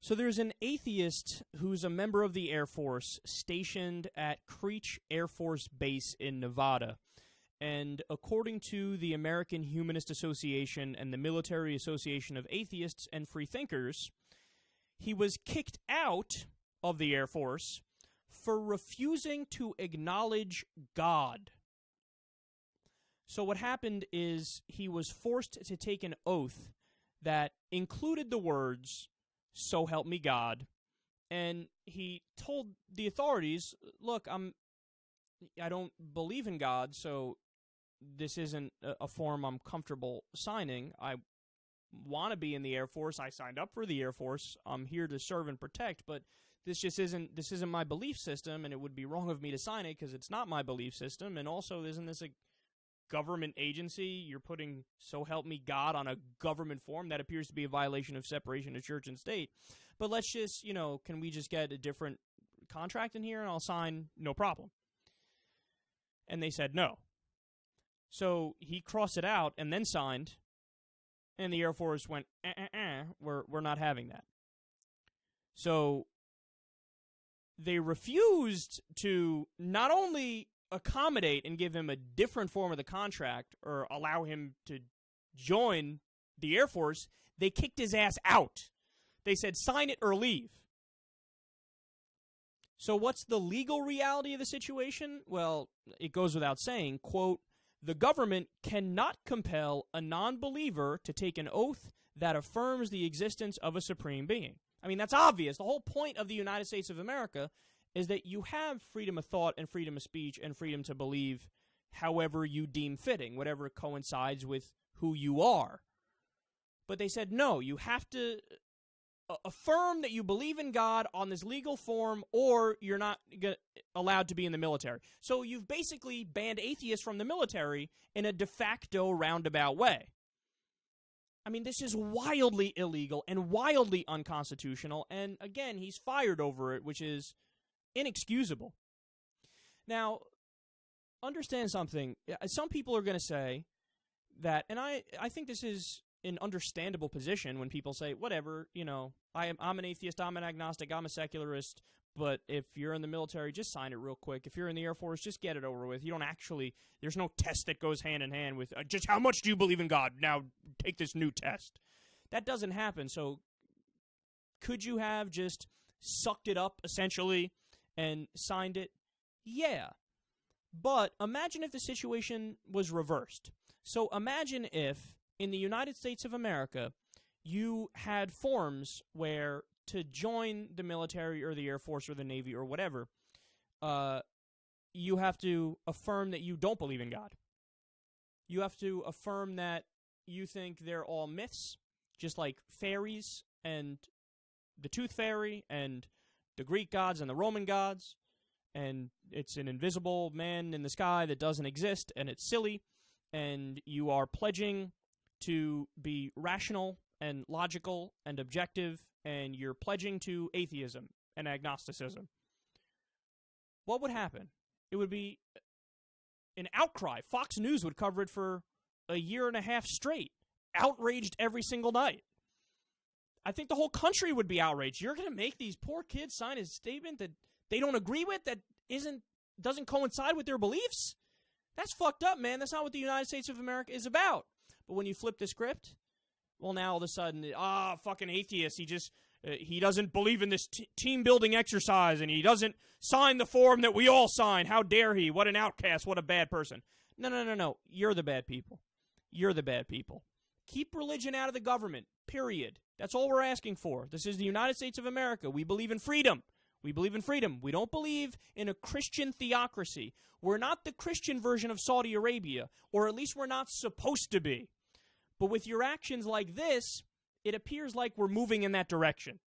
So there's an atheist who's a member of the Air Force stationed at Creech Air Force Base in Nevada. And according to the American Humanist Association and the Military Association of Atheists and Freethinkers, he was kicked out of the Air Force for refusing to acknowledge God. So what happened is he was forced to take an oath that included the words, "So help me God," and he told the authorities, "Look, I don't believe in God, so this isn't a form I'm comfortable signing. I want to be in the Air Force. I signed up for the Air Force. I'm here to serve and protect, but this isn't my belief system, and it would be wrong of me to sign it because it's not my belief system. And also, isn't this a government agency? You're putting 'So help me God' on a government form. That appears to be a violation of separation of church and state. But let's just, can we just get a different contract in here and I'll sign, no problem." And they said no. So he crossed it out and then signed, and the Air Force went, we're not having that. So they refused to not only accommodate and give him a different form of the contract or allow him to join the Air Force, they kicked his ass out. They said, "Sign it or leave." So what's the legal reality of the situation? Well, it goes without saying, quote, "The government cannot compel a non-believer to take an oath that affirms the existence of a supreme being." I mean, that's obvious. The whole point of the United States of America is that you have freedom of thought and freedom of speech and freedom to believe however you deem fitting, whatever coincides with who you are. But they said, no, you have to affirm that you believe in God on this legal form, or you're not allowed to be in the military. So you've basically banned atheists from the military in a de facto roundabout way. I mean, this is wildly illegal and wildly unconstitutional, and again, he's fired over it, which is inexcusable. Now, understand something. Some people are going to say that, and I think this is an understandable position when people say, whatever, I'm an atheist, I'm an agnostic, I'm a secularist, but if you're in the military, just sign it real quick. If you're in the Air Force, just get it over with. You don't actually, there's no test that goes hand in hand with just how much do you believe in God? Now take this new test. That doesn't happen. So could you have just sucked it up, essentially, and signed it? Yeah. But imagine if the situation was reversed. So imagine if in the United States of America, you had forms where to join the military or the Air Force or the Navy or whatever, you have to affirm that you don't believe in God. You have to affirm that you think they're all myths, just like fairies and the tooth fairy and the Greek gods and the Roman gods, and it's an invisible man in the sky that doesn't exist, and it's silly, and you are pledging to be rational and logical and objective, and you're pledging to atheism and agnosticism. What would happen? It would be an outcry. Fox News would cover it for a year and a half straight, outraged every single night. I think the whole country would be outraged. You're going to make these poor kids sign a statement that they don't agree with, that doesn't coincide with their beliefs? That's fucked up, man. That's not what the United States of America is about. But when you flip the script, well, now all of a sudden, fucking atheist, he doesn't believe in this team-building exercise, and he doesn't sign the form that we all sign. How dare he? What an outcast. What a bad person. No. You're the bad people. You're the bad people. Keep religion out of the government, period. That's all we're asking for. This is the United States of America. We believe in freedom. We believe in freedom. We don't believe in a Christian theocracy. We're not the Christian version of Saudi Arabia, or at least we're not supposed to be. But with your actions like this, it appears like we're moving in that direction.